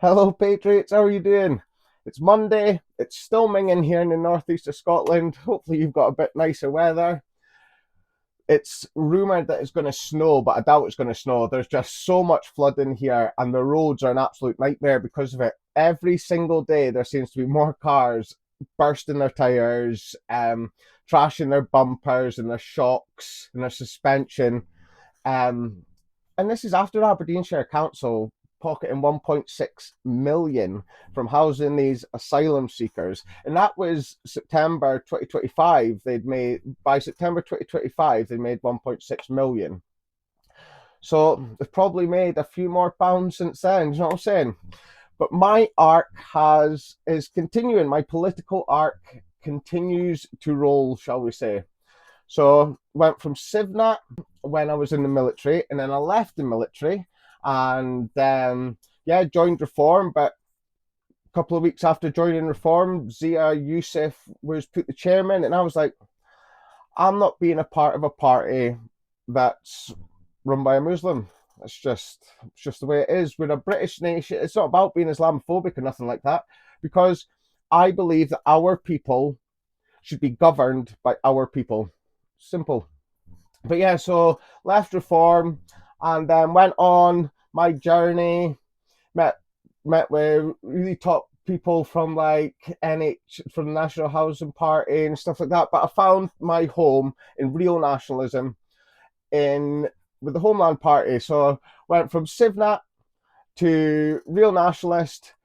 Hello, Patriots. How are you doing? It's Monday. It's still minging here in the northeast of Scotland. Hopefully, you've got a bit nicer weather. It's rumoured that it's going to snow, but I doubt it's going to snow. There's just so much flooding here, and the roads are an absolute nightmare because of it. Every single day, there seems to be more cars bursting their tyres, trashing their bumpers and their shocks and their suspension. Um, and this is after Aberdeenshire Council pocketing 1.6 million from housing these asylum seekers, and that was September 2025. They'd made by September 2025 they made 1.6 million. So they've probably made a few more pounds since then. You know what I'm saying? But my arc is continuing. My political arc continues to roll, shall we say? So went from CivNat when I was in the military, and then I left the military, and joined Reform. But a couple of weeks after joining Reform, Zia Youssef was put the chairman, and I was like, I'm not being a part of a party that's run by a Muslim. It's just the way it is. We're a British nation. It's not about being Islamophobic or nothing like that, because I believe that our people should be governed by our people. Simple. But yeah, so left Reform and then went on my journey, met with really top people from like from the National Housing Party and stuff like that. But I found my home in Real Nationalism with the Homeland Party. So went from CivNat to Real Nationalist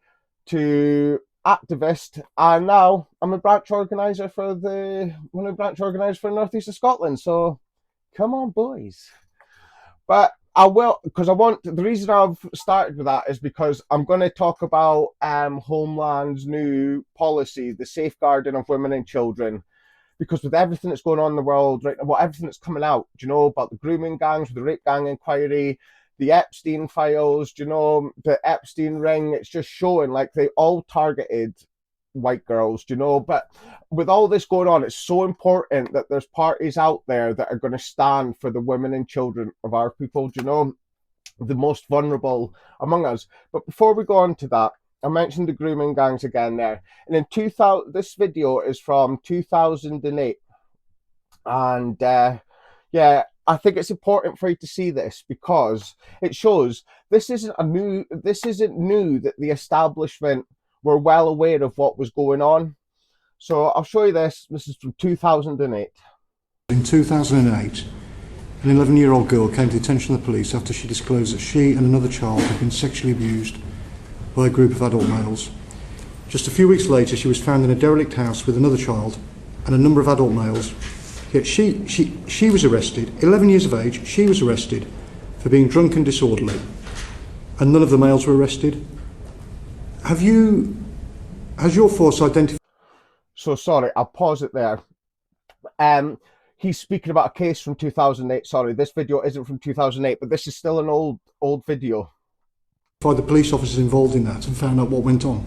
to activist, and now I'm a branch organiser for the northeast of Scotland. So come on, boys. But I will, because the reason I've started with that is because I'm going to talk about Homeland's new policy, the safeguarding of women and children. Because with everything that's going on in the world right now, everything that's coming out, about the grooming gangs, with the rape gang inquiry, the Epstein files, the Epstein ring, it's just showing like they all targeted white girls, but with all this going on, it's so important that there's parties out there that are going to stand for the women and children of our people, the most vulnerable among us. But before we go on to that, I mentioned the grooming gangs again there. And in 2000, this video is from 2008. And I think it's important for you to see this because it shows this isn't new that the establishment were well aware of what was going on. So I'll show you this. This is from 2008. In 2008, an 11-year-old girl came to the attention of the police after she disclosed that she and another child had been sexually abused by a group of adult males. Just a few weeks later, she was found in a derelict house with another child and a number of adult males. Yet she was arrested, 11 years of age, she was arrested for being drunk and disorderly, and none of the males were arrested. Has your force identified... So sorry, I'll pause it there. He's speaking about a case from 2008. Sorry, this video isn't from 2008, but this is still an old video. The police officers involved in that and found out what went on?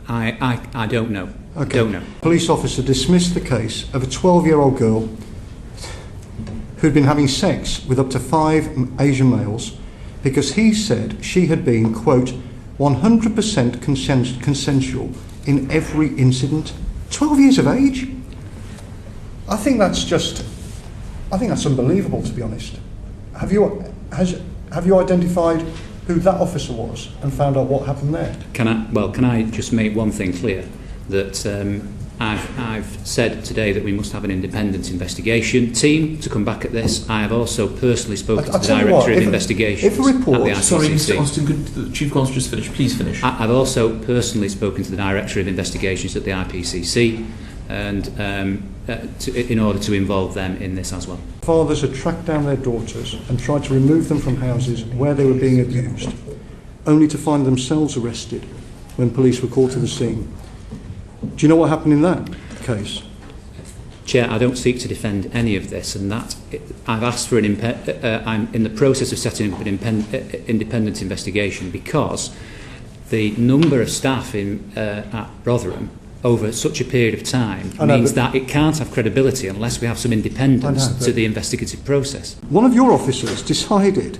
I don't know. Okay. Don't know. Police officer dismissed the case of a 12-year-old girl who'd been having sex with up to 5 Asian males because he said she had been, quote, 100% consensual in every incident. 12 years of age? I think that's unbelievable, to be honest. Have you identified who that officer was and found out what happened there? Can I just make one thing clear? That I've said today that we must have an independent investigation team to come back at this. I have also personally spoken to the Director of Investigations at the IPCC. Sorry, Mr. Austin, could the Chief Constable just finish? Please finish. I've also personally spoken to the Director of Investigations at the IPCC, and in order to involve them in this as well. Fathers had tracked down their daughters and tried to remove them from houses where they were being abused, only to find themselves arrested when police were called to the scene. Do you know what happened in that case? Chair, I don't seek to defend any of this, and that I've asked for I'm in the process of setting up an independent investigation because the number of staff at Rotherham over such a period of time means that it can't have credibility unless we have some independence to the investigative process. One of your officers decided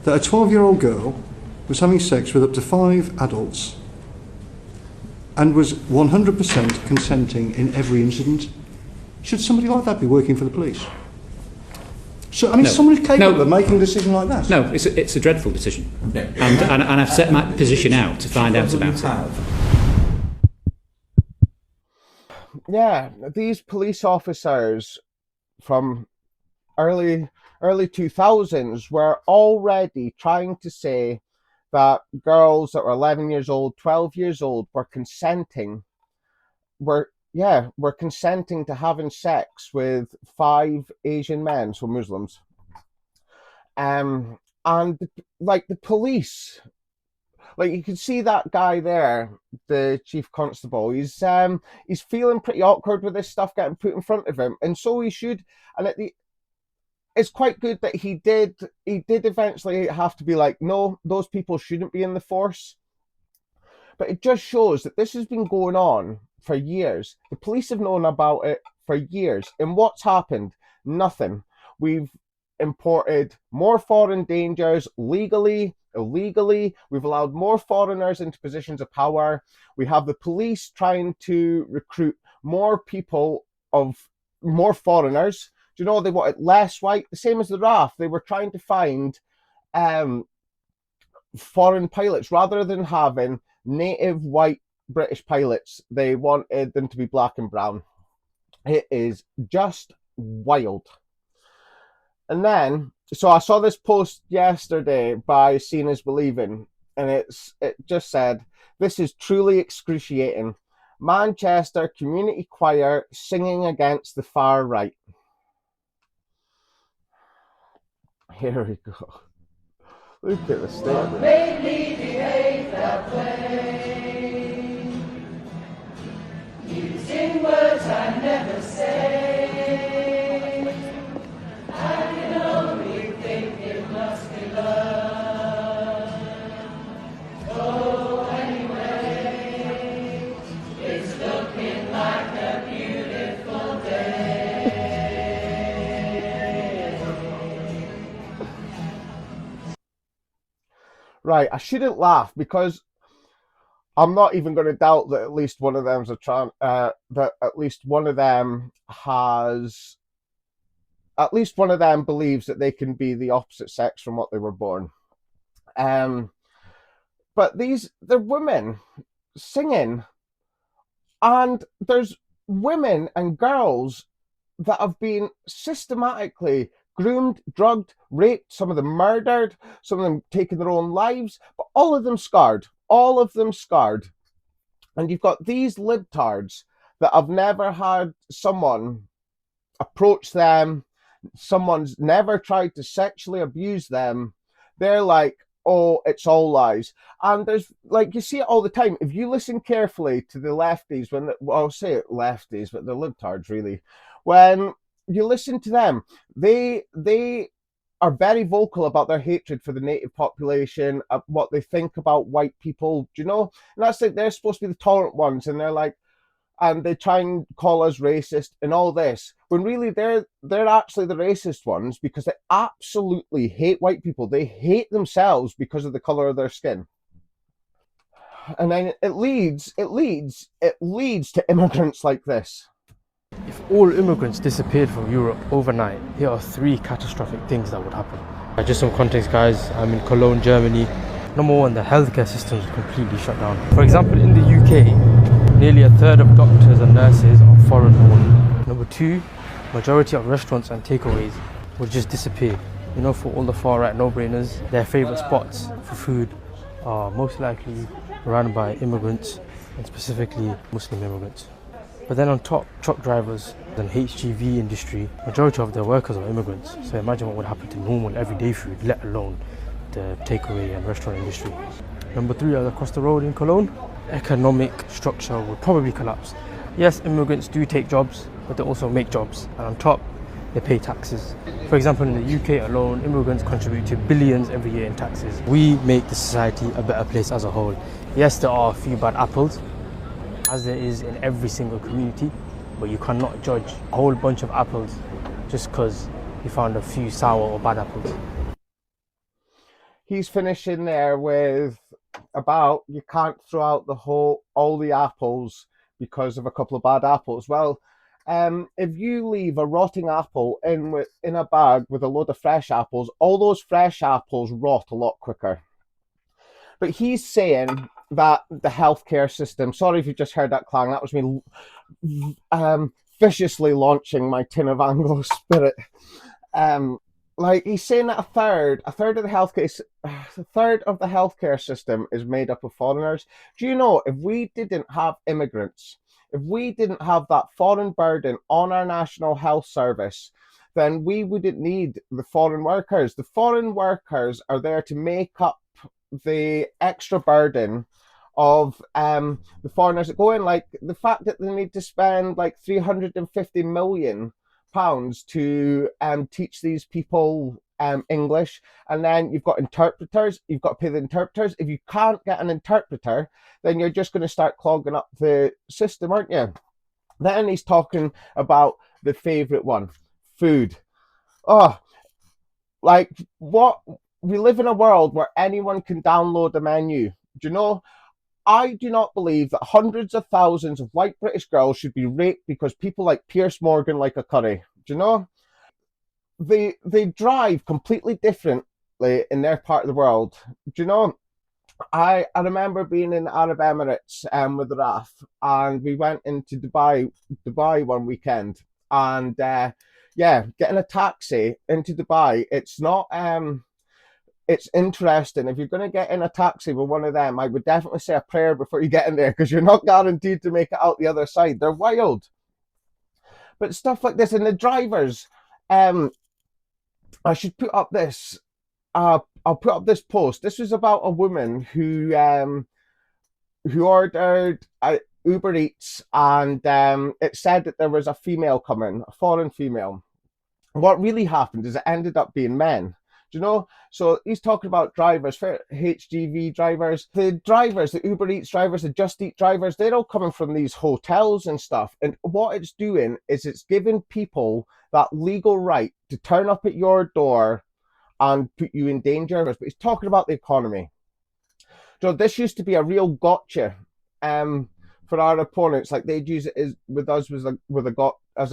that a 12-year-old girl was having sex with up to 5 adults and was 100% consenting in every incident. Should somebody like that be working for the police? So, I mean, somebody's capable of making a decision like that? No, it's a dreadful decision. No. And I've set my position out to find out about it. Yeah, these police officers from early 2000s were already trying to say that girls that were 11 years old, 12 years old were consenting to having sex with 5 Asian men, so Muslims. And like the police, like you can see that guy there, the chief constable, he's feeling pretty awkward with this stuff getting put in front of him, and so he should. And it's quite good that he did eventually have to be like, no, those people shouldn't be in the force. But it just shows that this has been going on for years. The police have known about it for years. And what's happened? Nothing. We've imported more foreign dangers legally, illegally. We've allowed more foreigners into positions of power. We have the police trying to recruit more foreigners. Do you know, they wanted less white, the same as the RAF. They were trying to find foreign pilots rather than having native white British pilots. They wanted them to be black and brown. It is just wild. And then, so I saw this post yesterday by Seeing is Believing, and it just said, "This is truly excruciating. Manchester Community Choir singing against the far right." Here we go. Look at the state. Made me behave that way, using words I never say. I can only think it must be love. Oh, anyway, it's looking like a beautiful day. Right, I shouldn't laugh because I'm not even going to doubt that at least one of them's that at least one of them believes that they can be the opposite sex from what they were born. But they're women singing, and there's women and girls that have been systematically groomed, drugged, raped, some of them murdered, some of them taking their own lives, but all of them scarred. And you've got these libtards that have never had someone approach them, someone's never tried to sexually abuse them. They're like, oh, it's all lies. And there's, like, you see it all the time. If you listen carefully to the lefties, I'll say it lefties, but they're libtards really, when you listen to them, they are very vocal about their hatred for the native population, of what they think about white people, do you know? And that's like, they're supposed to be the tolerant ones, and they're like, and they try and call us racist and all this, when really they're actually the racist ones, because they absolutely hate white people. They hate themselves because of the color of their skin. And then it leads to immigrants like this. If all immigrants disappeared from Europe overnight, here are 3 catastrophic things that would happen. Just some context, guys. I'm in Cologne, Germany. Number 1, the healthcare system is completely shut down. For example, in the UK, nearly a third of doctors and nurses are foreign born. Number 2, majority of restaurants and takeaways would just disappear. You know, for all the far right no-brainers, their favourite spots for food are most likely run by immigrants, and specifically Muslim immigrants. But then on top, truck drivers and HGV industry, majority of their workers are immigrants. So imagine what would happen to normal everyday food, let alone the takeaway and restaurant industry. Number 3, across the road in Cologne, economic structure would probably collapse. Yes, immigrants do take jobs, but they also make jobs. And on top, they pay taxes. For example, in the UK alone, immigrants contribute to billions every year in taxes. We make the society a better place as a whole. Yes, there are a few bad apples, as there is in every single community, but you cannot judge a whole bunch of apples just because you found a few sour or bad apples. He's finishing there with about you can't throw out all the apples because of a couple of bad apples. Well, if you leave a rotting apple in a bag with a load of fresh apples, all those fresh apples rot a lot quicker. But he's saying that the healthcare system, sorry if you just heard that clang, that was me viciously launching my tin of Anglo Spirit. Like he's saying that a third of the healthcare system is made up of foreigners. Do you know, if we didn't have immigrants, if we didn't have that foreign burden on our national health service, then we wouldn't need the foreign workers. The foreign workers are there to make up the extra burden of the foreigners that go in, like the fact that they need to spend like 350 million pounds to teach these people English, and then you've got interpreters, you've got to pay the interpreters. If you can't get an interpreter, then you're just going to start clogging up the system, aren't you? Then he's talking about the favourite one, food. Oh, like what? We live in a world where anyone can download a menu. Do you know? I do not believe that hundreds of thousands of white British girls should be raped because people like Pierce Morgan like a curry. Do you know? They drive completely differently in their part of the world. Do you know? I remember being in the Arab Emirates with Raf, and we went into Dubai one weekend, and getting a taxi into Dubai, it's not it's interesting. If you're going to get in a taxi with one of them, I would definitely say a prayer before you get in there, because you're not guaranteed to make it out the other side. They're wild. But stuff like this, and the drivers, I should put up this. I'll put up this post. This was about a woman who ordered Uber Eats, and it said that there was a female coming, a foreign female. What really happened is it ended up being men. Do you know? So he's talking about drivers, for HGV drivers, the Uber Eats drivers, the Just Eat drivers, they're all coming from these hotels and stuff. And what it's doing is it's giving people that legal right to turn up at your door and put you in danger. But he's talking about the economy. So this used to be a real gotcha for our opponents. Like they'd use it as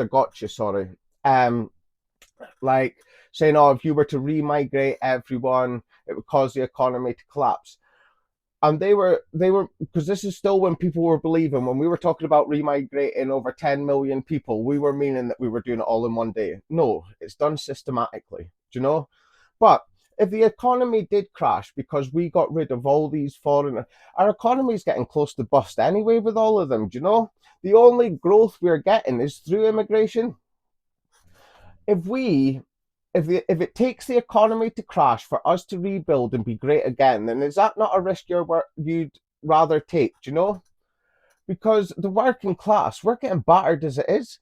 a gotcha, sorry. Like saying, oh, if you were to remigrate everyone, it would cause the economy to collapse. And they were, because this is still when people were believing, when we were talking about remigrating over 10 million people, we were meaning that we were doing it all in one day. No, it's done systematically, do you know? But if the economy did crash because we got rid of all these foreigners, our economy is getting close to bust anyway with all of them, do you know? The only growth we're getting is through immigration. If it takes the economy to crash for us to rebuild and be great again, then is that not a risk you'd rather take, do you know? Because the working class, we're getting battered as it is.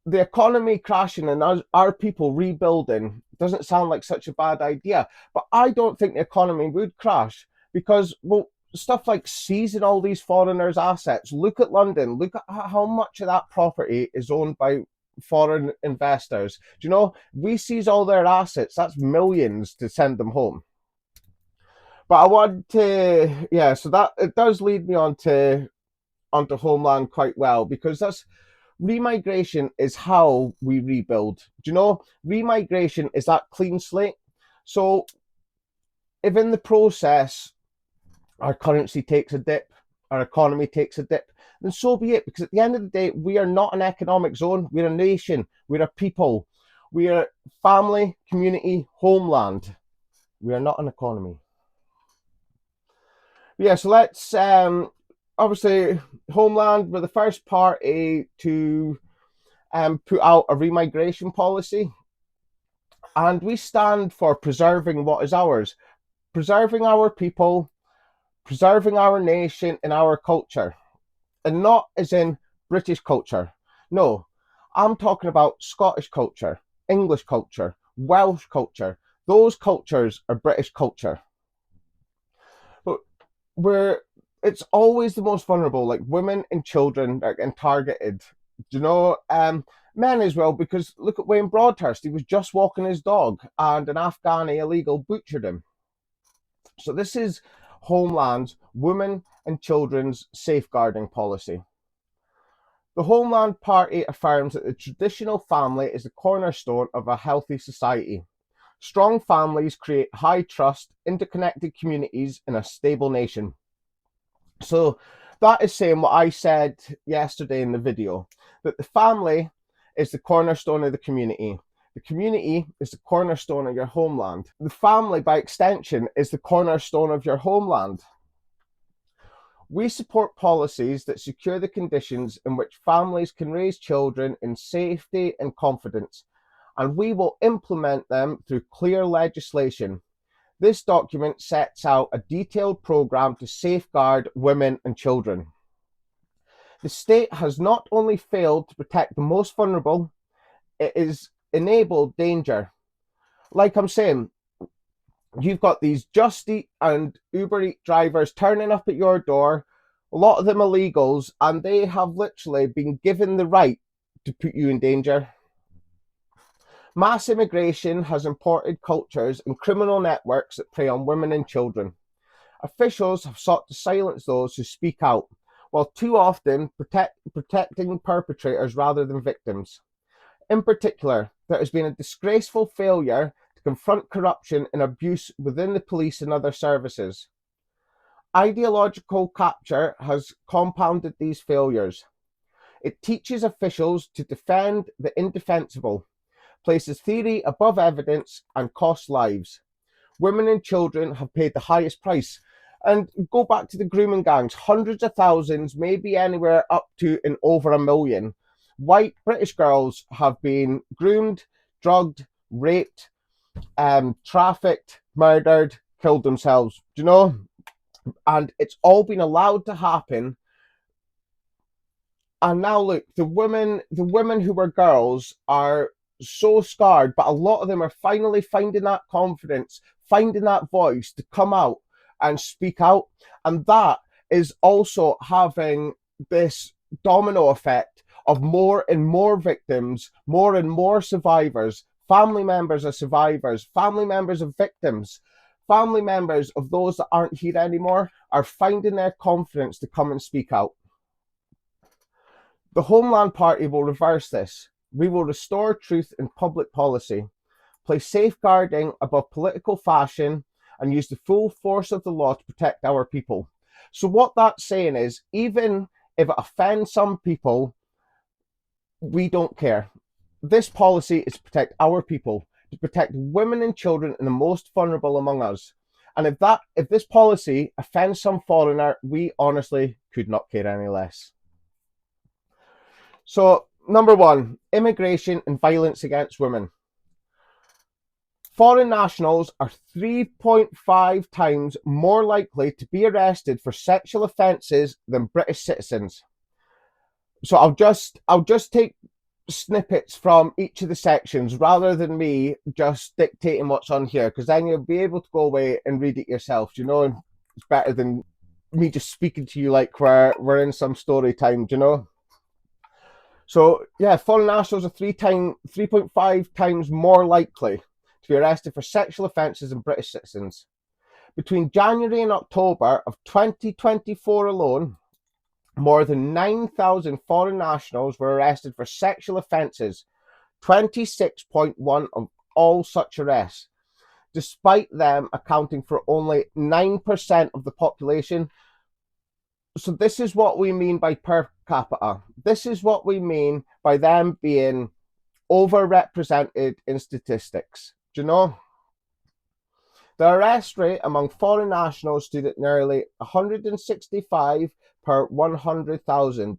The economy crashing and our people rebuilding doesn't sound like such a bad idea. But I don't think the economy would crash because, well, stuff like seizing all these foreigners' assets. Look at London. Look at how much of that property is owned by foreign investors. Do you know, we seize all their assets, that's millions to send them home. But I want to, so that it does lead me onto Homeland quite well, because that's remigration is how we rebuild. Do you know, remigration is that clean slate. So if in the process our currency takes a dip, our economy takes a dip, then so be it, because at the end of the day, we are not an economic zone. We're a nation. We're a people. We are family, community, homeland. We are not an economy. Yeah, so let's, obviously, Homeland, we're the first party to put out a remigration policy. And we stand for preserving what is ours, preserving our people, preserving our nation and our culture. And not as in British culture. No, I'm talking about Scottish culture, English culture, Welsh culture. Those cultures are British culture. But it's always the most vulnerable, like women and children are getting targeted. Do you know, men as well, because look at Wayne Broadhurst. He was just walking his dog and an Afghani illegal butchered him. So this is Homeland's women and children's safeguarding policy. The Homeland Party affirms that the traditional family is the cornerstone of a healthy society. Strong families create high trust, interconnected communities, and a stable nation. So that is saying what I said yesterday in the video, that the family is the cornerstone of the community. The community is the cornerstone of your homeland. The family, by extension, is the cornerstone of your homeland. We support policies that secure the conditions in which families can raise children in safety and confidence, and we will implement them through clear legislation. This document sets out a detailed programme to safeguard women and children. The state has not only failed to protect the most vulnerable, it has enabled danger. Like I'm saying, you've got these Just Eat and Uber Eat drivers turning up at your door, a lot of them illegals, and they have literally been given the right to put you in danger. Mass immigration has imported cultures and criminal networks that prey on women and children. Officials have sought to silence those who speak out, while too often protecting perpetrators rather than victims. In particular, there has been a disgraceful failure to confront corruption and abuse within the police and other services. Ideological capture has compounded these failures. It teaches officials to defend the indefensible, places theory above evidence, and costs lives. Women and children have paid the highest price. And go back to the grooming gangs, hundreds of thousands, maybe anywhere up to and over 1 million. White British girls have been groomed, drugged, raped, trafficked, murdered, killed themselves. Do you know? And it's all been allowed to happen. And now look, the women who were girls are so scarred, but a lot of them are finally finding that confidence, finding that voice to come out and speak out. And that is also having this domino effect of more and more victims, more and more survivors, family members of survivors, family members of victims, family members of those that aren't here anymore are finding their confidence to come and speak out. The Homeland Party will reverse this. We will restore truth in public policy, place safeguarding above political fashion, and use the full force of the law to protect our people. So what that's saying is, even if it offends some people, we don't care. This policy is to protect our people, to protect women and children and the most vulnerable among us. And if this policy offends some foreigner, we honestly could not care any less. So, number one, immigration and violence against women. Foreign nationals are 3.5 times more likely to be arrested for sexual offences than British citizens. So I'll just take snippets from each of the sections rather than me just dictating what's on here, because then you'll be able to go away and read it yourself. You know, it's better than me just speaking to you like we're in some story time. You know. So yeah, foreign nationals are 3.5 times more likely to be arrested for sexual offences than British citizens. Between January and October of 2024 alone, more than 9,000 foreign nationals were arrested for sexual offences, 26.1% of all such arrests, despite them accounting for only 9% of the population. So this is what we mean by per capita. This is what we mean by them being overrepresented in statistics. Do you know? The arrest rate among foreign nationals stood at nearly 165 per 100,000,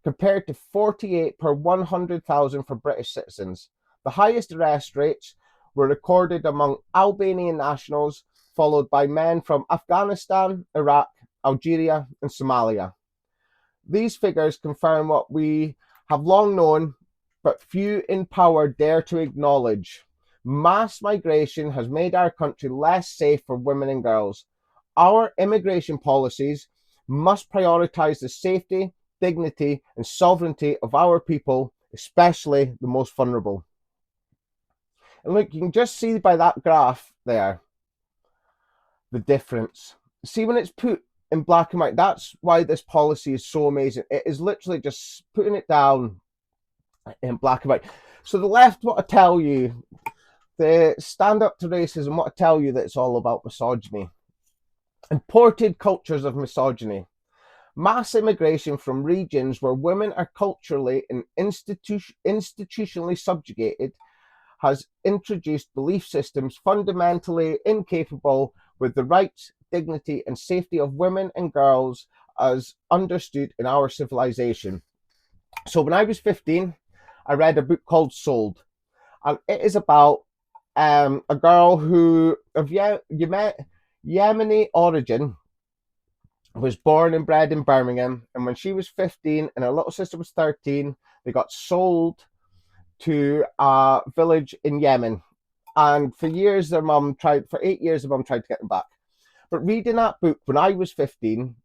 compared to 48 per 100,000 for British citizens. The highest arrest rates were recorded among Albanian nationals, followed by men from Afghanistan, Iraq, Algeria, and Somalia. These figures confirm what we have long known, but few in power dare to acknowledge. Mass migration has made our country less safe for women and girls. Our immigration policies must prioritise the safety, dignity, and sovereignty of our people, especially the most vulnerable. And look, you can just see by that graph there the difference. See, when it's put in black and white, that's why this policy is so amazing. It is literally just putting it down in black and white. So the left want to tell you, the stand up to racism want to tell you that it's all about misogyny. Imported cultures of misogyny. Mass immigration from regions where women are culturally and institutionally subjugated has introduced belief systems fundamentally incapable with the rights, dignity, and safety of women and girls as understood in our civilization. So when I was 15, I read a book called Sold, and it is about a girl who of Yemeni origin was born and bred in Birmingham, and when she was 15 and her little sister was 13, they got sold to a village in Yemen. And for 8 years, their mum tried to get them back. But reading that book when I was 15,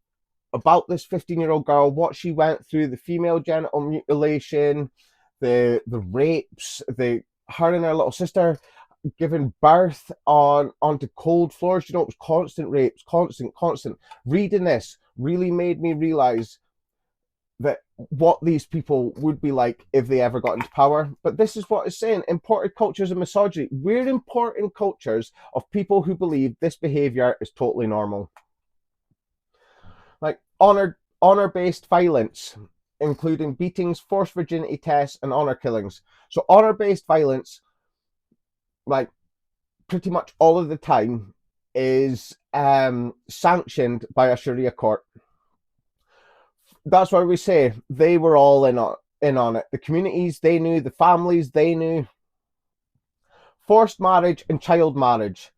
about this 15-year-old girl, what she went through, the female genital mutilation, the rapes, her and her little sister giving birth onto cold floors. It was constant rapes, constant. Reading this really made me realize that what these people would be like if they ever got into power. But this is what it's saying: imported cultures of misogyny. We're importing cultures of people who believe this behavior is totally normal. Like honor-based violence, including beatings, forced virginity tests, and honor killings. So honor-based violence, like pretty much all of the time, is sanctioned by a Sharia court. That's why we say they were all in on it. The communities, they knew. The families, they knew. Forced marriage and child marriage.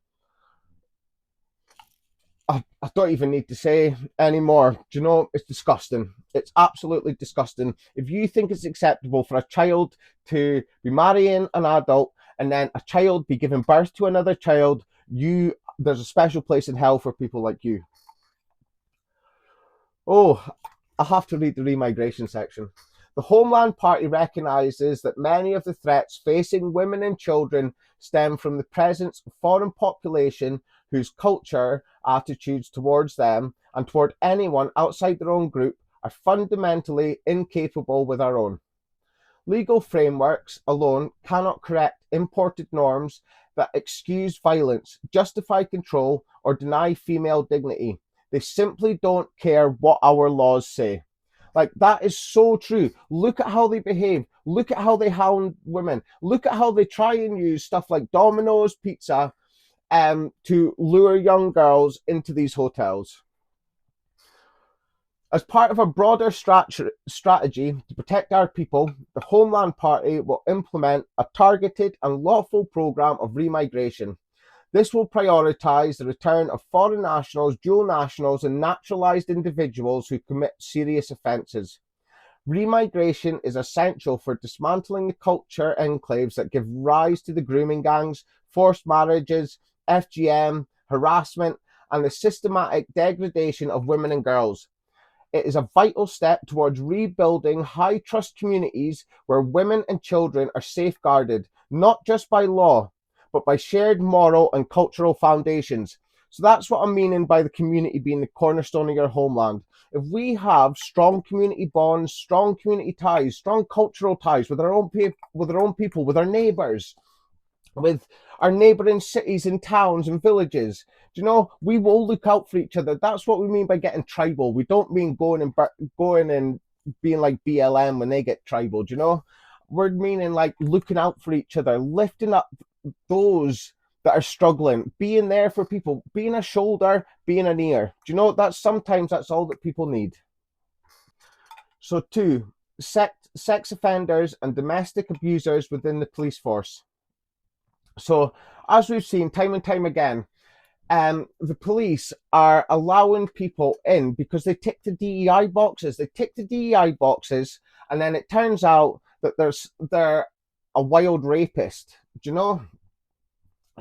I don't even need to say anymore. Do you know, it's disgusting. It's absolutely disgusting. If you think it's acceptable for a child to be marrying an adult and then a child be giving birth to another child, there's a special place in hell for people like you. Oh, I have to read the remigration section. The Homeland Party recognises that many of the threats facing women and children stem from the presence of foreign population whose culture, attitudes towards them, and toward anyone outside their own group are fundamentally incapable with our own. Legal frameworks alone cannot correct imported norms that excuse violence, justify control, or deny female dignity. They simply don't care what our laws say. Like, that is so true. Look at how they behave. Look at how they hound women. Look at how they try and use stuff like Domino's Pizza to lure young girls into these hotels. As part of a broader strategy to protect our people, the Homeland Party will implement a targeted and lawful programme of remigration. This will prioritise the return of foreign nationals, dual nationals, and naturalised individuals who commit serious offences. Remigration is essential for dismantling the culture enclaves that give rise to the grooming gangs, forced marriages, FGM, harassment, and the systematic degradation of women and girls. It is a vital step towards rebuilding high-trust communities where women and children are safeguarded, not just by law, but by shared moral and cultural foundations. So that's what I'm meaning by the community being the cornerstone of your homeland. If we have strong community bonds, strong community ties, strong cultural ties with our own people, with our neighbours, with our neighbouring cities and towns and villages, do you know, we will look out for each other. That's what we mean by getting tribal. We don't mean going and being like BLM when they get tribal, do you know? We're meaning like looking out for each other, lifting up those that are struggling, being there for people, being a shoulder, being an ear. Do you know, sometimes that's all that people need. So 2, sex offenders and domestic abusers within the police force. So as we've seen time and time again, the police are allowing people in because they tick the DEI boxes. And then it turns out that they're a wild rapist. Do you know?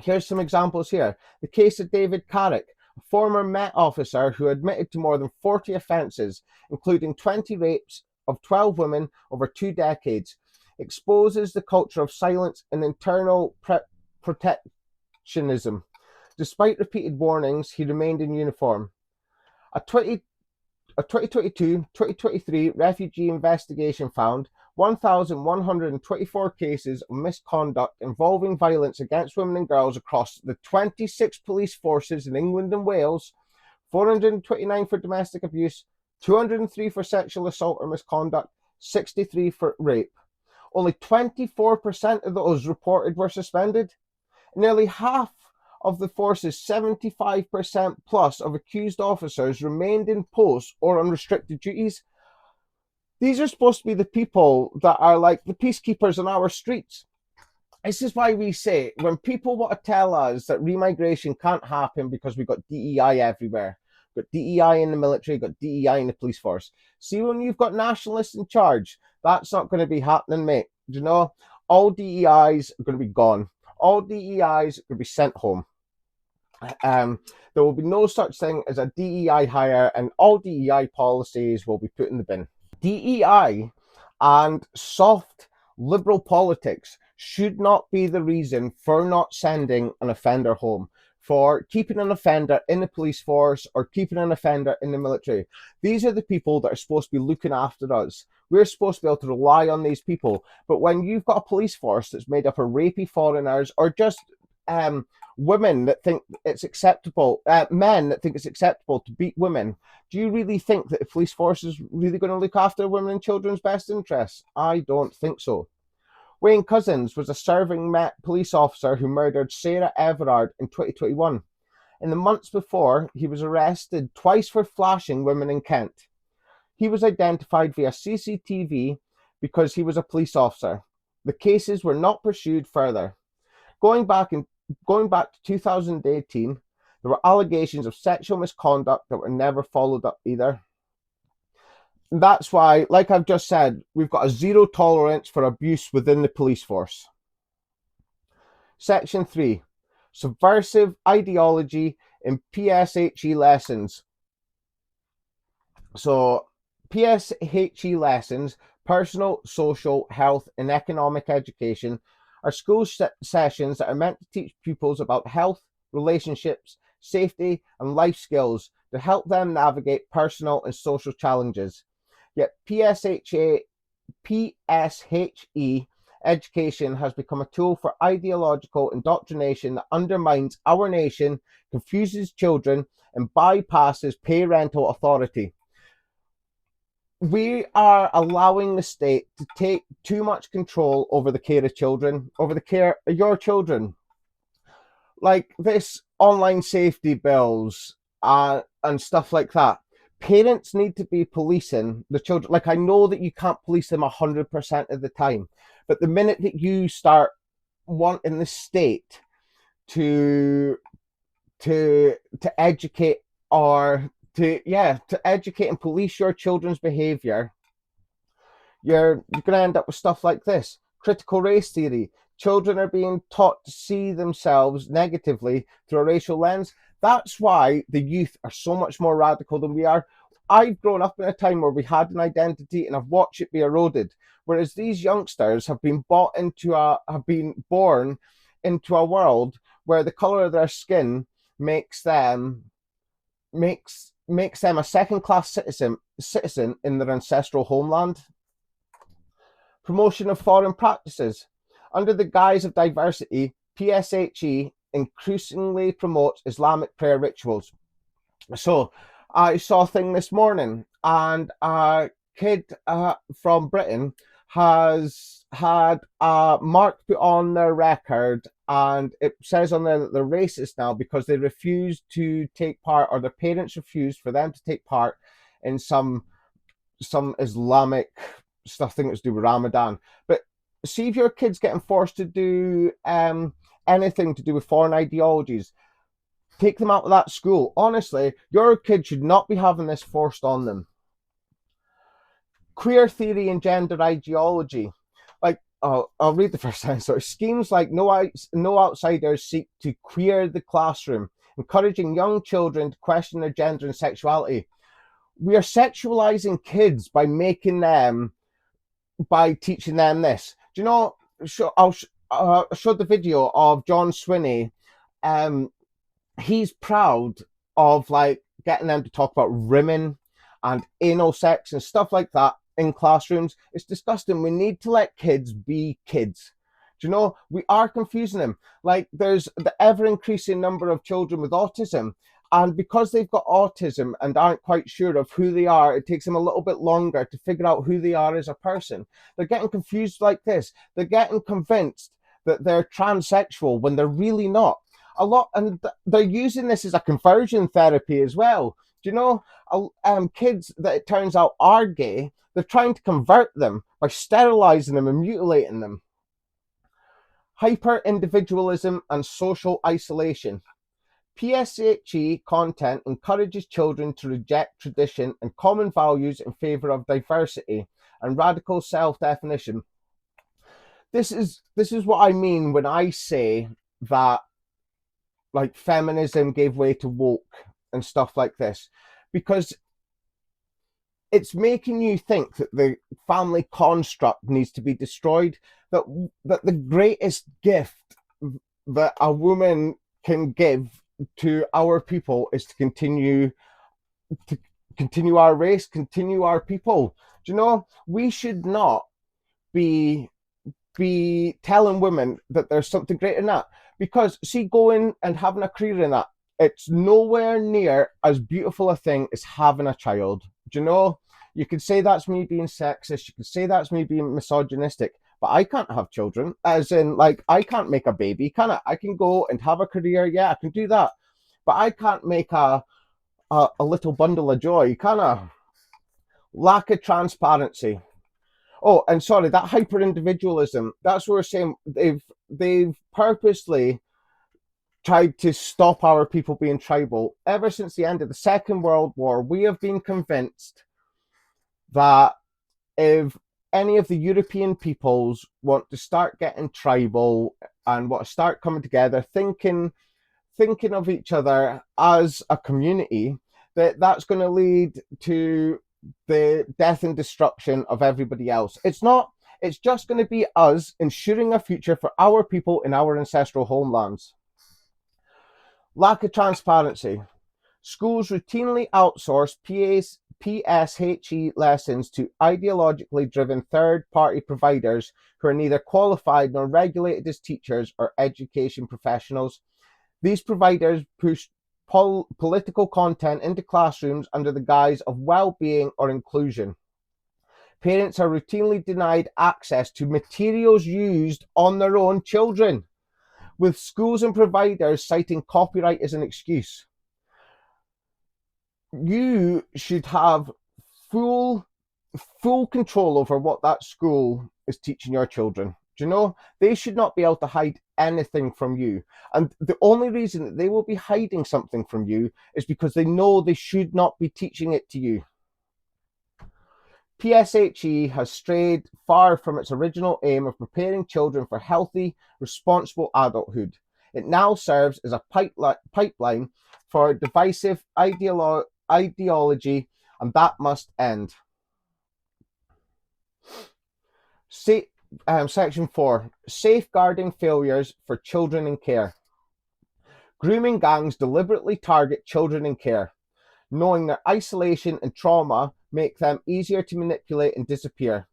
Here's some examples here. The case of David Carrick, a former Met officer who admitted to more than 40 offences, including 20 rapes of 12 women over 2 decades, exposes the culture of silence and internal protectionism. Despite repeated warnings, he remained in uniform. A 2022-2023 refugee investigation found 1,124 cases of misconduct involving violence against women and girls across the 26 police forces in England and Wales, 429 for domestic abuse, 203 for sexual assault or misconduct, 63 for rape. Only 24% of those reported were suspended. Nearly half of the force's 75% plus of accused officers remained in post or on restricted duties. These are supposed to be the people that are like the peacekeepers on our streets. This is why we say, when people want to tell us that remigration can't happen because we've got DEI everywhere, we've got DEI in the military, we've got DEI in the police force. See, when you've got nationalists in charge, that's not going to be happening, mate. Do you know? All DEIs are going to be gone. All DEIs are going to be sent home. There will be no such thing as a DEI hire, and all DEI policies will be put in the bin. DEI and soft liberal politics should not be the reason for not sending an offender home, for keeping an offender in the police force or keeping an offender in the military. These are the people that are supposed to be looking after us. We're supposed to be able to rely on these people. But when you've got a police force that's made up of rapey foreigners or just women that think it's acceptable, men that think it's acceptable to beat women, do you really think that the police force is really going to look after women and children's best interests? I don't think so. Wayne Couzens was a serving Met police officer who murdered Sarah Everard in 2021. In the months before, he was arrested twice for flashing women in Kent. He was identified via CCTV because he was a police officer. The cases were not pursued further. Going back to 2018, there were allegations of sexual misconduct that were never followed up either. That's why, like I've just said, we've got a zero tolerance for abuse within the police force. Section 3, subversive ideology in PSHE lessons. So, PSHE lessons, personal, social, health, and economic education, are school sessions that are meant to teach pupils about health, relationships, safety, and life skills to help them navigate personal and social challenges. Yet PSHE education has become a tool for ideological indoctrination that undermines our nation, confuses children, and bypasses parental authority. We are allowing the state to take too much control over the care of children, over the care of your children. Like this online safety bills and stuff like that. Parents need to be policing the children. Like, I know that you can't police them 100% of the time, but the minute that you start wanting the state to educate or to educate and police your children's behavior, you're going to end up with stuff like this. Critical race theory. Children are being taught to see themselves negatively through a racial lens. That's why the youth are so much more radical than we are. I've grown up in a time where we had an identity and I've watched it be eroded. Whereas these youngsters have been born into a world where the color of their skin makes them a second-class citizen in their ancestral homeland. Promotion of foreign practices. Under the guise of diversity, PSHE increasingly promotes Islamic prayer rituals. So I saw a thing this morning, and a kid from Britain has had a mark put on their record, and it says on there that they're racist now because they refused to take part, or their parents refused for them to take part in some Islamic stuff, thing that's to do with Ramadan. But see, if your kid's getting forced to do anything to do with foreign ideologies, take them out of that school. Honestly, your kid should not be having this forced on them. Queer theory and gender ideology. Like, I'll read the first sentence. So schemes like no outsiders seek to queer the classroom, encouraging young children to question their gender and sexuality. We are sexualizing kids by teaching them this. Do you know, I'll show the video of John Swinney. He's proud of like getting them to talk about rimming and anal sex and stuff like that in classrooms. It's disgusting. We need to let kids be kids. Do you know, we are confusing them. Like, there's the ever increasing number of children with autism, and because they've got autism and aren't quite sure of who they are, it takes them a little bit longer to figure out who they are as a person. They're getting confused like this. They're getting convinced that they're transsexual when they're really not. And they're using this as a conversion therapy as well. Do you know, kids that it turns out are gay, they're trying to convert them by sterilizing them and mutilating them. Hyper-individualism and social isolation. PSHE content encourages children to reject tradition and common values in favor of diversity and radical self-definition. This is what I mean when I say that, like, feminism gave way to woke and stuff like this, because it's making you think that the family construct needs to be destroyed, that the greatest gift that a woman can give to our people is to continue our race, continue our people. Do you know, we should not be telling women that there's something greater than that, because see, going and having a career in that, it's nowhere near as beautiful a thing as having a child. Do you know, you could say that's me being sexist, you could say that's me being misogynistic, but I can't have children, as in, like, I can't make a baby, can I? I can go and have a career, yeah, I can do that, but I can't make a little bundle of joy, can I? Lack of transparency. Oh, and sorry, that hyper-individualism, that's what we're saying. They've purposely tried to stop our people being tribal. Ever since the end of the Second World War, we have been convinced that if any of the European peoples want to start getting tribal and want to start coming together, thinking of each other as a community, that's going to lead to the death and destruction of everybody else. It's just going to be us ensuring a future for our people in our ancestral homelands. Lack of transparency. Schools routinely outsource PSHE lessons to ideologically driven third-party providers who are neither qualified nor regulated as teachers or education professionals. These providers push political content into classrooms under the guise of well-being or inclusion. Parents are routinely denied access to materials used on their own children, with schools and providers citing copyright as an excuse. You should have full control over what that school is teaching your children. Do you know? They should not be able to hide anything from you. And the only reason that they will be hiding something from you is because they know they should not be teaching it to you. PSHE has strayed far from its original aim of preparing children for healthy, responsible adulthood. It now serves as a pipeline for divisive ideology, and that must end. Section 4, safeguarding failures for children in care. Grooming gangs deliberately target children in care, knowing their isolation and trauma make them easier to manipulate and disappear.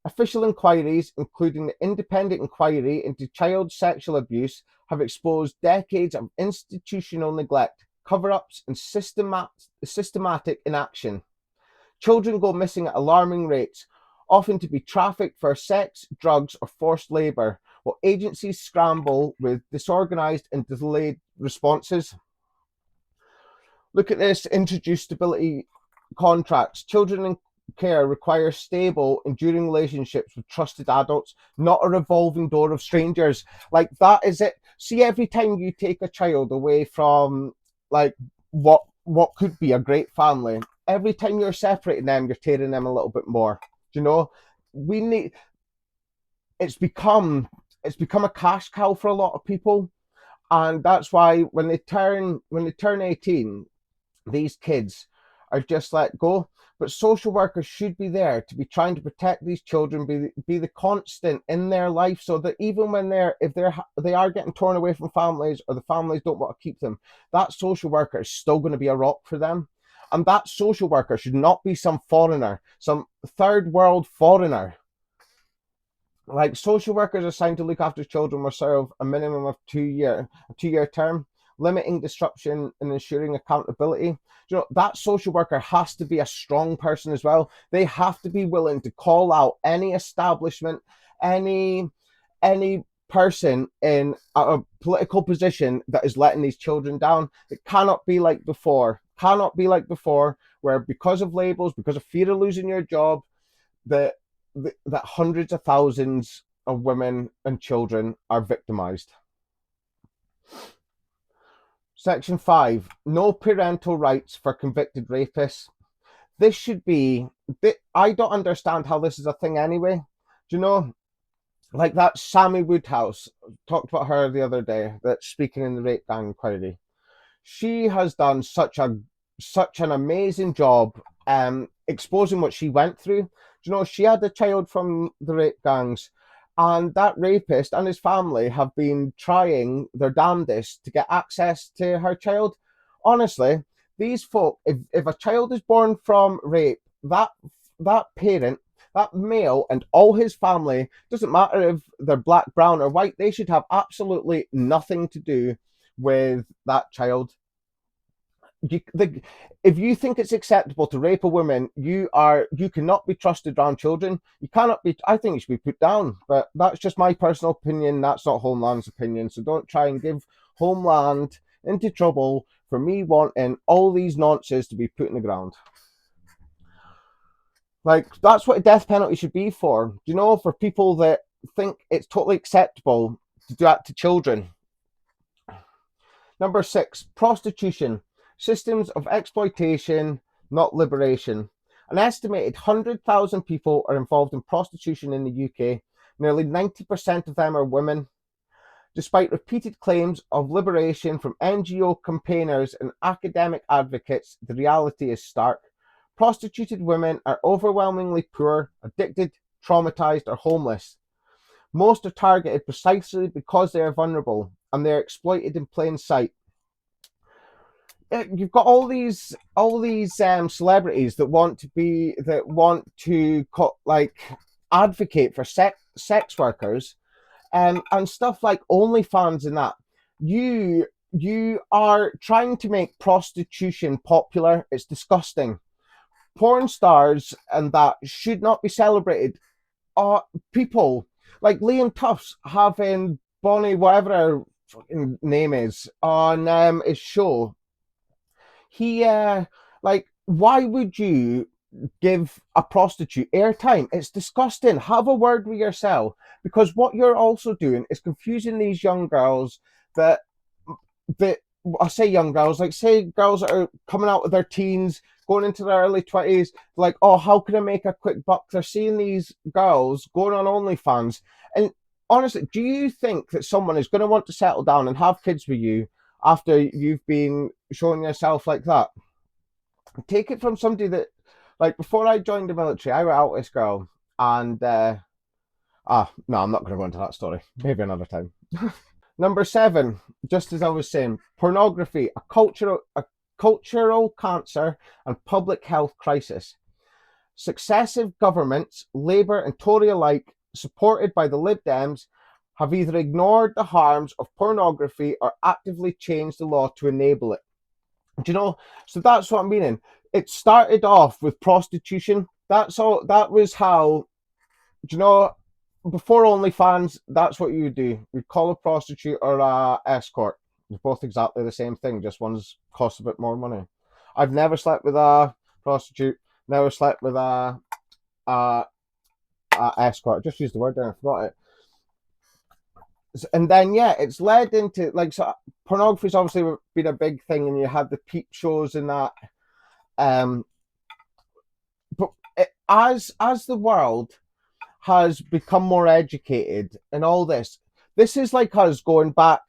Official inquiries, including the Independent Inquiry into Child Sexual Abuse, have exposed decades of institutional neglect, cover-ups, and systematic inaction. Children go missing at alarming rates, often to be trafficked for sex, drugs, or forced labour, while agencies scramble with disorganised and delayed responses. Look at this: introduce stability contracts. Children in care require stable, enduring relationships with trusted adults, not a revolving door of strangers. Like, that is it. See, every time you take a child away from, like, what could be a great family, every time you're separating them, you're tearing them a little bit more. Do you know? It's become a cash cow for a lot of people, And that's why when they turn 18, these kids are just let go. But social workers should be there to be trying to protect these children, be the constant in their life, so that even when they are getting torn away from families, or the families don't want to keep them, that social worker is still going to be a rock for them. And that social worker should not be some foreigner, some third world foreigner. Like, social workers assigned to look after children will serve a minimum of a 2-year term, limiting disruption and ensuring accountability. You know, that social worker has to be a strong person as well. They have to be willing to call out any establishment, any person in a political position that is letting these children down. It cannot be like before. Where because of labels, because of fear of losing your job, that hundreds of thousands of women and children are victimized. Section 5, no parental rights for convicted rapists. This should be, I don't understand how this is a thing anyway. Do you know, like that Sammy Woodhouse, talked about her the other day, that's speaking in the rape gang inquiry. She has done such an amazing job exposing what she went through. Do you know, she had a child from the rape gangs, and that rapist and his family have been trying their damnedest to get access to her child. Honestly, these folk, if a child is born from rape, that parent, that male, and all his family, doesn't matter if they're black, brown, or white, they should have absolutely nothing to do with that child. If you think it's acceptable to rape a woman, you cannot be trusted around children. You cannot be. I think you should be put down. But that's just my personal opinion. That's not Homeland's opinion. So don't try and give Homeland into trouble for me wanting all these nonsense to be put in the ground. Like, that's what a death penalty should be for. Do you know, for people that think it's totally acceptable to do that to children. Number 6, prostitution. Systems of exploitation, not liberation. An estimated 100,000 people are involved in prostitution in the UK. Nearly 90% of them are women. Despite repeated claims of liberation from NGO campaigners and academic advocates, the reality is stark. Prostituted women are overwhelmingly poor, addicted, traumatized, or homeless. Most are targeted precisely because they are vulnerable, and they are exploited in plain sight. You've got all these celebrities that want to advocate for sex workers, and stuff like OnlyFans and that. You are trying to make prostitution popular. It's disgusting. Porn stars and that should not be celebrated. People like Liam Tufts having Bonnie, whatever her fucking name is, on his show. He why would you give a prostitute airtime? It's disgusting. Have a word with yourself, because what you're also doing is confusing these young girls that I say young girls, like say girls that are coming out of their teens, going into their early 20s, like, oh, how can I make a quick buck? They're seeing these girls going on OnlyFans. And honestly, do you think that someone is going to want to settle down and have kids with you after you've been showing yourself like that? Take it from somebody that, like, before I joined the military, I went out with this girl, and no, I'm not going to go into that story. Maybe another time. Number 7, just as I was saying, pornography, a cultural cancer and public health crisis. Successive governments, Labour and Tory alike, supported by the Lib Dems, have either ignored the harms of pornography or actively changed the law to enable it. Do you know? So that's what I'm meaning. It started off with prostitution. That's all. That was how. Do you know? Before OnlyFans, that's what you would do. You'd call a prostitute or a escort. They're both exactly the same thing. Just one's costs a bit more money. I've never slept with a prostitute. Never slept with a escort. I just used the word there. I forgot it. And then, yeah, it's led into, like, so pornography's obviously been a big thing, and you had the peep shows and that. But as the world has become more educated and all this is like us going back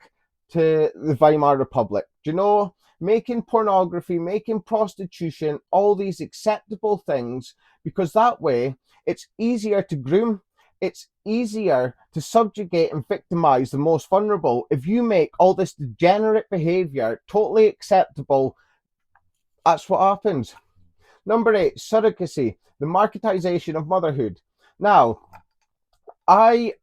to the Weimar Republic. Do you know, making pornography, making prostitution, all these acceptable things, because that way it's easier to groom, it's easier to subjugate and victimize the most vulnerable. If you make all this degenerate behavior totally acceptable, that's what happens. Number 8, surrogacy, the marketization of motherhood. Now, I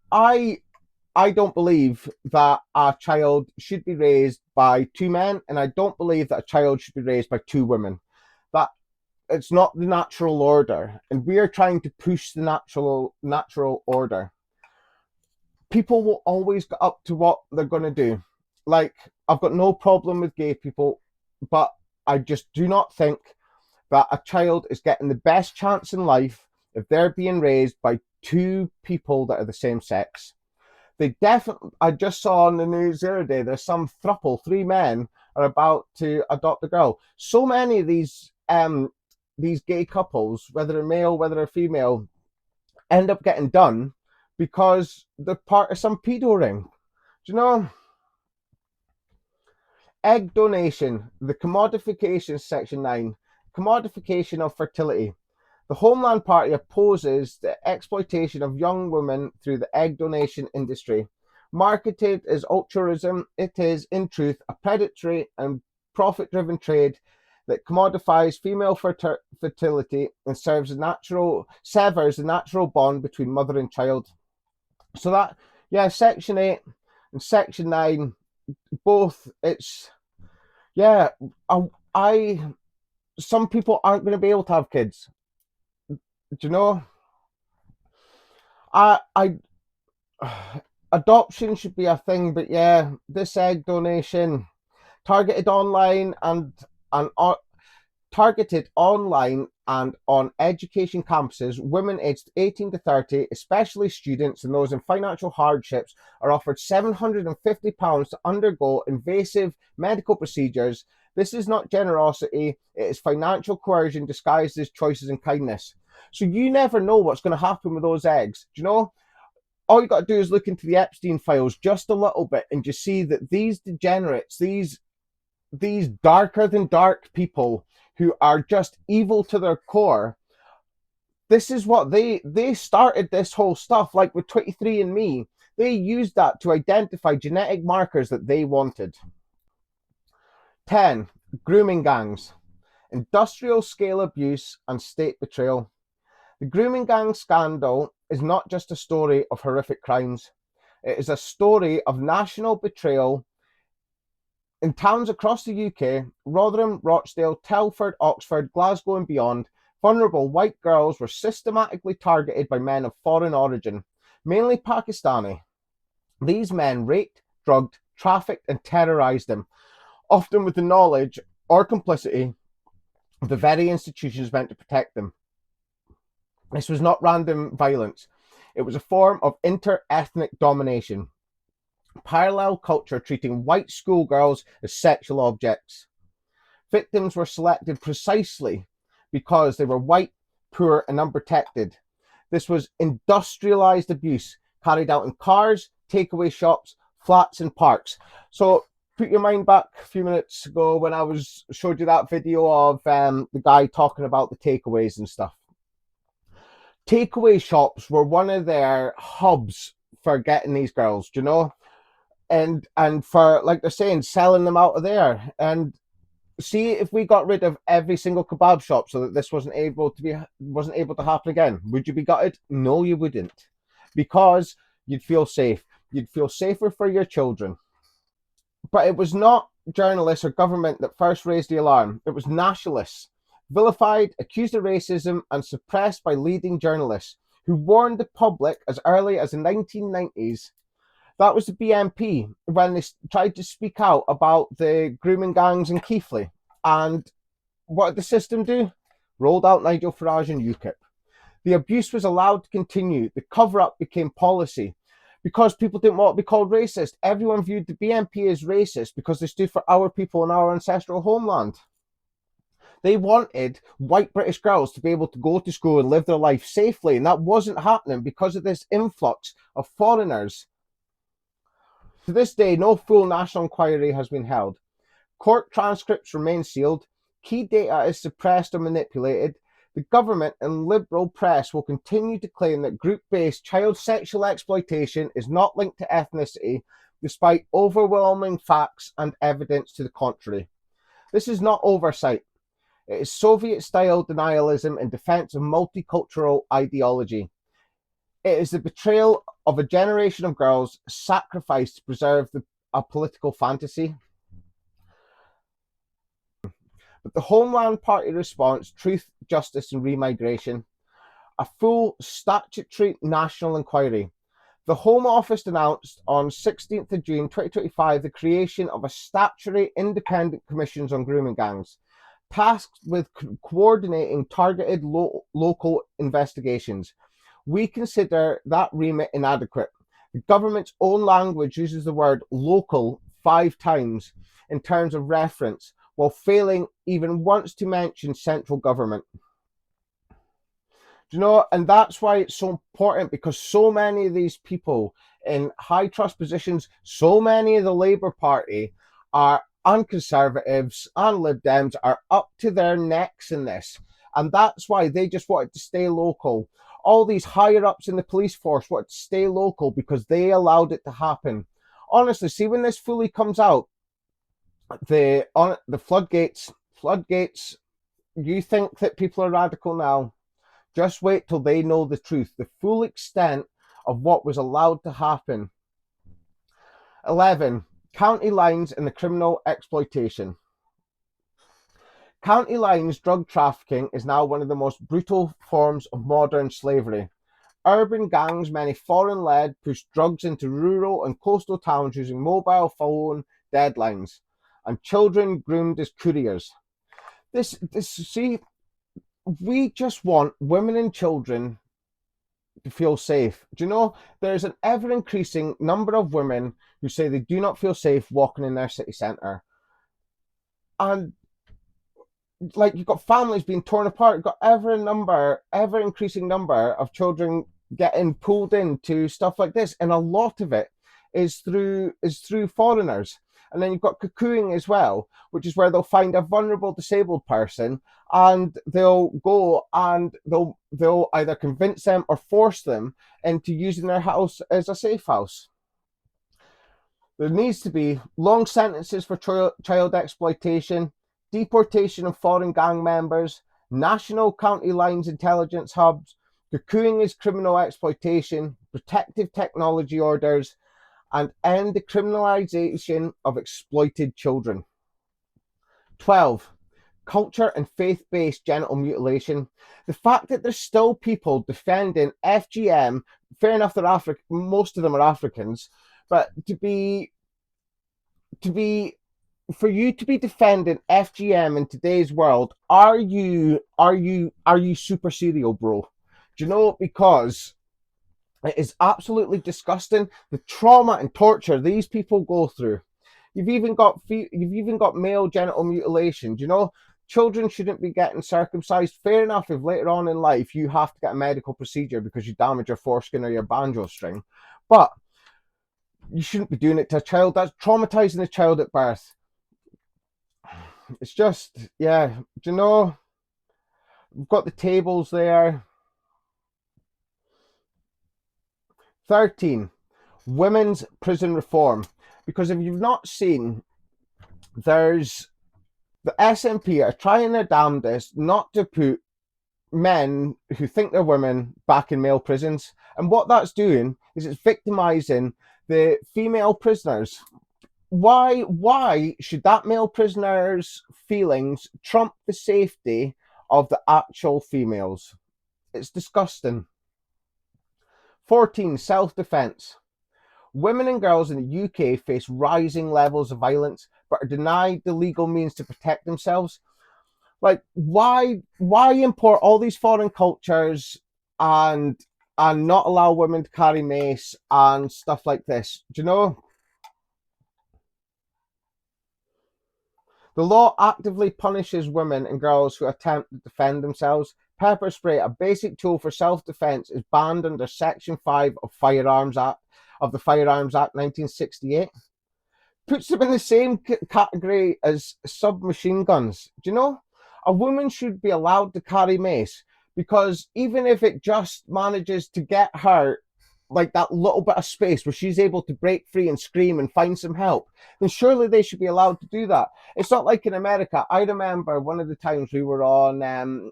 don't believe that a child should be raised by 2 men, and I don't believe that a child should be raised by 2 women. That it's not the natural order, and we are trying to push the natural order. People will always get up to what they're going to do. Like, I've got no problem with gay people, but I just do not think that a child is getting the best chance in life if they're being raised by 2 people that are the same sex. They definitely, I just saw on the news the other day, there's some throuple, 3 men are about to adopt a girl. So many of these gay couples, whether they're male, whether they're female, end up getting done because they're part of some pedo ring. Do you know? Egg donation, the commodification, section 9, commodification of fertility. The Homeland Party opposes the exploitation of young women through the egg donation industry. Marketed as altruism, it is, in truth, a predatory and profit-driven trade that commodifies female fertility and severs the natural bond between mother and child. So that, yeah, section 8 and section 9, both, it's, yeah, some people aren't going to be able to have kids. Do you know? Adoption should be a thing, but yeah, this egg donation, targeted online and on education campuses, women aged 18 to 30, especially students and those in financial hardships, are offered £750 to undergo invasive medical procedures. This is not generosity, it is financial coercion disguised as choices and kindness. So you never know what's going to happen with those eggs. Do you know? All you got to do is look into the Epstein files just a little bit and just see that these degenerates, these darker than dark people who are just evil to their core, this is what they started this whole stuff, like with 23andMe. They used that to identify genetic markers that they wanted. 10. Grooming gangs, industrial scale abuse and state betrayal. The grooming gang scandal is not just a story of horrific crimes. It is a story of national betrayal. In towns across the UK, Rotherham, Rochdale, Telford, Oxford, Glasgow and beyond, vulnerable white girls were systematically targeted by men of foreign origin, mainly Pakistani. These men raped, drugged, trafficked and terrorised them, often with the knowledge or complicity of the very institutions meant to protect them. This was not random violence. It was a form of inter-ethnic domination. Parallel culture treating white schoolgirls as sexual objects. Victims were selected precisely because they were white, poor and unprotected. This was industrialized abuse carried out in cars, takeaway shops, flats and parks. So put your mind back a few minutes ago when I showed you that video of the guy talking about the takeaways and stuff. Takeaway shops were one of their hubs for getting these girls, do you know? And for, like they're saying, selling them out of there. And see, if we got rid of every single kebab shop so that this wasn't able to happen again, would you be gutted? No, you wouldn't, because you'd feel safe. You'd feel safer for your children. But it was not journalists or government that first raised the alarm. It was nationalists, vilified, accused of racism, and suppressed by leading journalists who warned the public as early as the 1990s. That was the BNP when they tried to speak out about the grooming gangs in Keighley. And what did the system do? Rolled out Nigel Farage and UKIP. The abuse was allowed to continue. The cover-up became policy because people didn't want to be called racist. Everyone viewed the BNP as racist because they stood for our people and our ancestral homeland. They wanted white British girls to be able to go to school and live their life safely, and that wasn't happening because of this influx of foreigners. To this day, no full national inquiry has been held. Court transcripts remain sealed. Key data is suppressed or manipulated. The government and liberal press will continue to claim that group-based child sexual exploitation is not linked to ethnicity, despite overwhelming facts and evidence to the contrary. This is not oversight. It is Soviet-style denialism in defense of multicultural ideology. It is the betrayal of a generation of girls sacrificed to preserve a political fantasy. But the Homeland Party response, truth, justice and remigration, a full statutory national inquiry. The Home Office announced on 16th of June 2025 the creation of a statutory independent commissions on grooming gangs, tasked with coordinating targeted local investigations. We consider that remit inadequate. The government's own language uses the word local 5 times in terms of reference, while failing even once to mention central government. Do you know, and that's why it's so important, because so many of these people in high trust positions, so many of the Labour Party and Conservatives and Lib Dems are up to their necks in this. And that's why they just wanted to stay local. All these higher ups in the police force wanted to stay local because they allowed it to happen. Honestly, see, when this fully comes out, the floodgates, you think that people are radical now. Just wait till they know the truth, the full extent of what was allowed to happen. 11. County lines and the criminal exploitation. County lines drug trafficking is now one of the most brutal forms of modern slavery. Urban gangs, many foreign-led, push drugs into rural and coastal towns using mobile phone deadlines, and children groomed as couriers. See, we just want women and children to feel safe. Do you know, there's an ever-increasing number of women who say they do not feel safe walking in their city centre. And like, you've got families being torn apart, you've got ever-increasing number of children getting pulled into stuff like this, and a lot of it is through foreigners. And then you've got cuckooing as well, which is where they'll find a vulnerable disabled person and they'll go and they'll either convince them or force them into using their house as a safe house. There needs to be long sentences for child exploitation, deportation of foreign gang members, national county lines intelligence hubs, cuckooing is criminal exploitation, protective technology orders, and end the criminalisation of exploited children. 12. Culture and faith-based genital mutilation. The fact that there's still people defending FGM, fair enough, they're most of them are Africans, but for you to be defending FGM in today's world, are you super serial, bro? Do you know, because it is absolutely disgusting, the trauma and torture these people go through. You've even got male genital mutilation. Do you know, children shouldn't be getting circumcised. Fair enough if later on in life you have to get a medical procedure because you damage your foreskin or your banjo string, but you shouldn't be doing it to a child. That's traumatizing a child at birth. It's just, yeah, do you know, we've got the tables there. 13. Women's prison reform. Because if you've not seen, there's the SNP are trying their damnedest not to put men who think they're women back in male prisons. And what that's doing is it's victimizing the female prisoners. Why should that male prisoner's feelings trump the safety of the actual females? It's disgusting. 14. Self-defense. Women and girls in the UK face rising levels of violence, but are denied the legal means to protect themselves. Like, why import all these foreign cultures and not allow women to carry mace and stuff like this? Do you know? The law actively punishes women and girls who attempt to defend themselves. Pepper spray, a basic tool for self-defense, is banned under Section 5 of Firearms Act, of the Firearms Act 1968. Puts them in the same category as submachine guns. Do you know? A woman should be allowed to carry mace, because even if it just manages to get her like that little bit of space where she's able to break free and scream and find some help, then surely they should be allowed to do that. It's not like in America. I remember one of the times we were on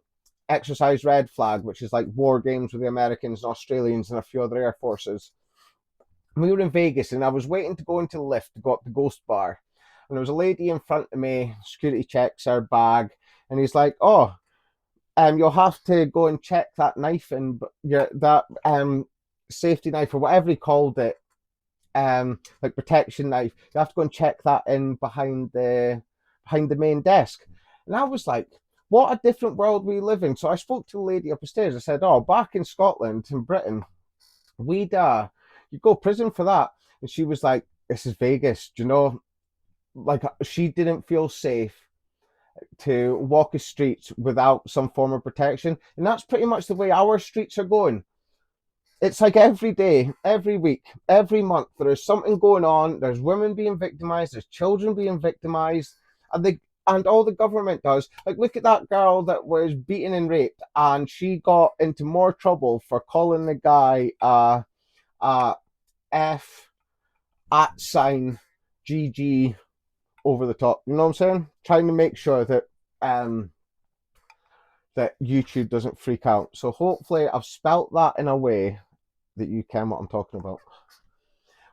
Exercise Red Flag, which is like war games with the Americans and Australians and a few other air forces. We were in Vegas, and I was waiting to go into the lift to go up the Ghost Bar, and there was a lady in front of me. Security checks her bag, and he's like, "Oh, you'll have to go and check that knife and that safety knife," or whatever he called it, like protection knife. You have to go and check that in behind the main desk. And I was like, what a different world we live in. So I spoke to the lady upstairs. I said, "Oh, back in Scotland, in Britain, we'd you go prison for that." And she was like, "This is Vegas, do you know?" Like, she didn't feel safe to walk the streets without some form of protection. And that's pretty much the way our streets are going. It's like every day, every week, every month, there is something going on. There's women being victimized, there's children being victimized, and all the government does, like, look at that girl that was beaten and raped, and she got into more trouble for calling the guy F at sign GG over the top. You know what I'm saying? Trying to make sure that that YouTube doesn't freak out. So hopefully I've spelt that in a way that you can what I'm talking about.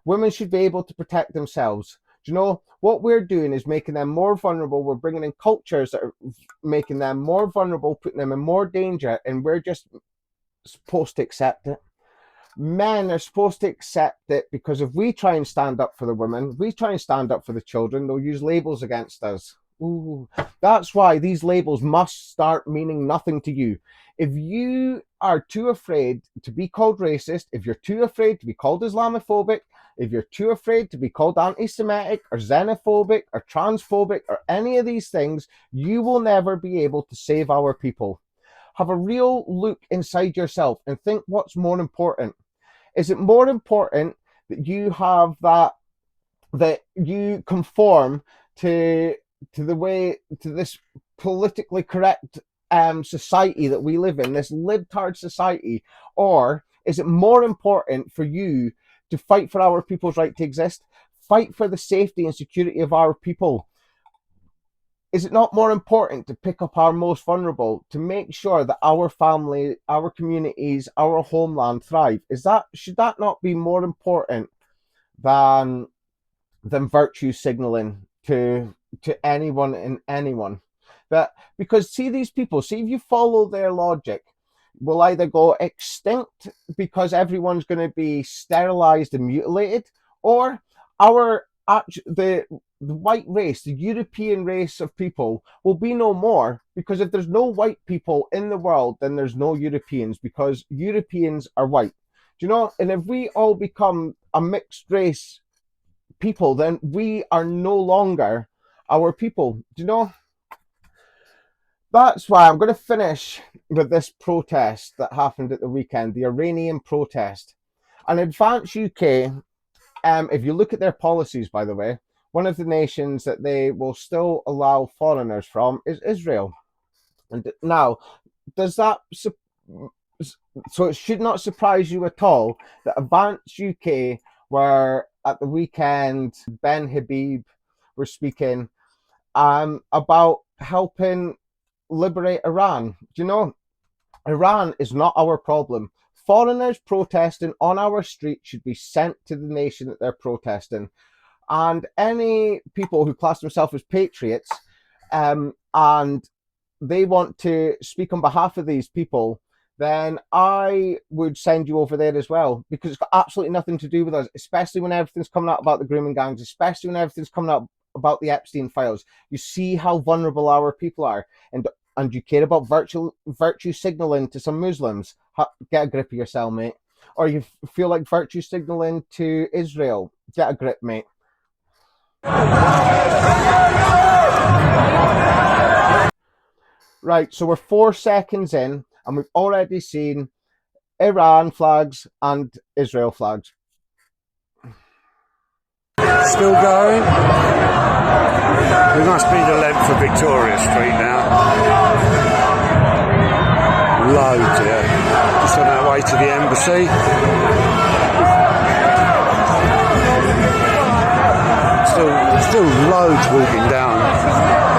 Women should be able to protect themselves. Do you know what we're doing is making them more vulnerable? We're bringing in cultures that are making them more vulnerable, putting them in more danger, and we're just supposed to accept it. Men are supposed to accept it, because if we try and stand up for the women, we try and stand up for the children, they'll use labels against us. Ooh, that's why these labels must start meaning nothing to you. If you are too afraid to be called racist, if you're too afraid to be called Islamophobic, if you're too afraid to be called anti-Semitic or xenophobic or transphobic or any of these things, you will never be able to save our people. Have a real look inside yourself and think, what's more important? Is it more important that you have that you conform to this politically correct society that we live in, this libtard society, or is it more important for you to fight for our people's right to exist, fight for the safety and security of our people? Is it not more important to pick up our most vulnerable, to make sure that our family, our communities, our homeland thrive? Should that not be more important than virtue signaling to anyone and anyone? Because see, these people, see, if you follow their logic, will either go extinct because everyone's going to be sterilized and mutilated, or the white race, the European race of people, will be no more, because if there's no white people in the world, then there's no Europeans, because Europeans are white. Do you know? And if we all become a mixed race people, then we are no longer our people. Do you know? That's why I'm going to finish with this protest that happened at the weekend, the Iranian protest. And Advance UK, if you look at their policies, by the way, one of the nations that they will still allow foreigners from is Israel. And now, does that... So it should not surprise you at all that Advance UK were at the weekend, Ben Habib were speaking about helping liberate Iran. Do you know, Iran is not our problem. Foreigners protesting on our street should be sent to the nation that they're protesting. And any people who class themselves as patriots and they want to speak on behalf of these people, then I would send you over there as well, because it's got absolutely nothing to do with us, especially when everything's coming out about the grooming gangs, especially when everything's coming out about the Epstein files. You see how vulnerable our people are, and you care about virtue signaling to some Muslims. Get a grip of yourself, mate. Or you feel like virtue signaling to Israel. Get a grip, mate. Right, so we're 4 seconds in, and we've already seen Iran flags and Israel flags. Still going. We must be the length of Victoria Street now. Loads here. Just on our way to the embassy. Still loads walking down.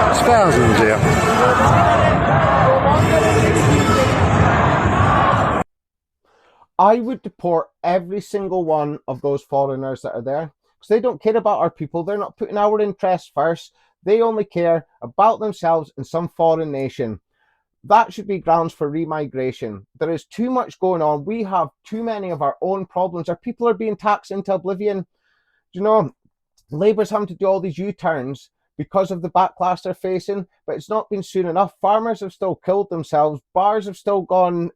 There's thousands here. I would deport every single one of those foreigners that are there, because they don't care about our people. They're not putting our interests first. They only care about themselves and some foreign nation. That should be grounds for remigration. There is too much going on. We have too many of our own problems. Our people are being taxed into oblivion. You know, Labour's having to do all these U-turns because of the backlash they're facing, but it's not been soon enough. Farmers have still killed themselves. Bars have still gone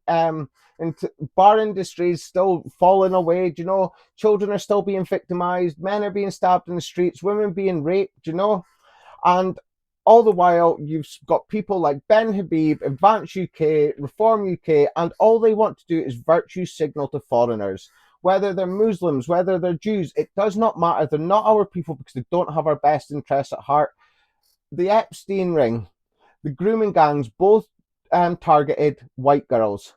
into bar industries, still falling away. You know, children are still being victimized. Men are being stabbed in the streets. Women being raped. You know, and all the while you've got people like Ben Habib, Advance UK, Reform UK, and all they want to do is virtue signal to foreigners. Whether they're Muslims, whether they're Jews, it does not matter. They're not our people because they don't have our best interests at heart. The Epstein ring, the grooming gangs, both targeted white girls.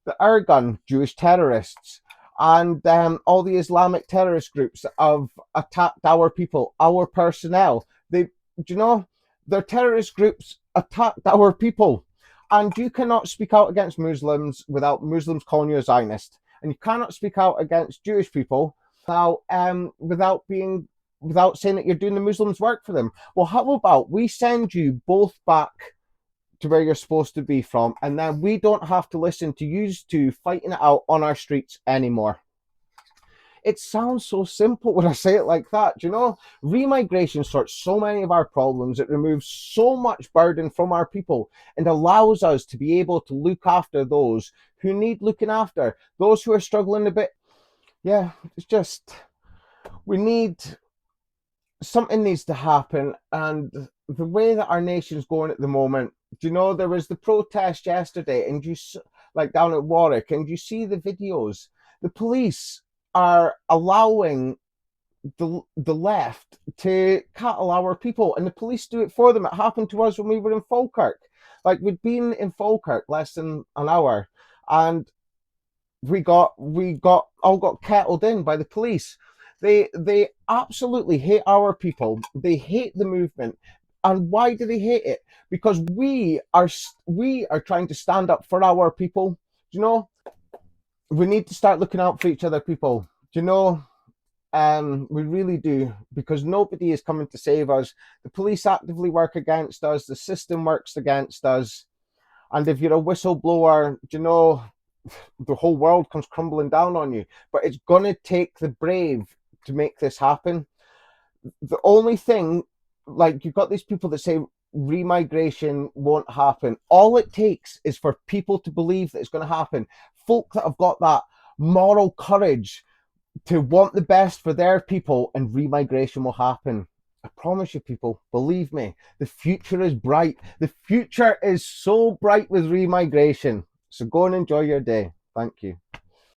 The Ergun, Jewish terrorists, and all the Islamic terrorist groups that have attacked our people, our personnel. Their terrorist groups attacked our people. And you cannot speak out against Muslims without Muslims calling you a Zionist. And you cannot speak out against Jewish people without saying that you're doing the Muslims' work for them. Well, how about we send you both back to where you're supposed to be from, and then we don't have to listen to you two fighting it out on our streets anymore. It sounds so simple when I say it like that, you know? Remigration sorts so many of our problems. It removes so much burden from our people and allows us to be able to look after those who need looking after, those who are struggling a bit. Yeah, it's just, something needs to happen. And the way that our nation's going at the moment, you know, there was the protest yesterday, and like down at Warwick, and you see the videos. The police are allowing the left to cattle our people, and the police do it for them. It happened to us when we were in Falkirk. Like, we'd been in Falkirk less than an hour, and we got kettled in by the police. They absolutely hate our people. They hate the movement. And why do they hate it? Because we are trying to stand up for our people. You know, we need to start looking out for each other, people. You know, we really do, because nobody is coming to save us. The police actively work against us. The system works against us. And if you're a whistleblower, you know, the whole world comes crumbling down on you. But it's going to take the brave to make this happen. The only thing, like, you've got these people that say remigration won't happen. All it takes is for people to believe that it's going to happen. Folk that have got that moral courage to want the best for their people, and remigration will happen. I promise you, people, believe me, the future is bright. The future is so bright with remigration. So go and enjoy your day. Thank you.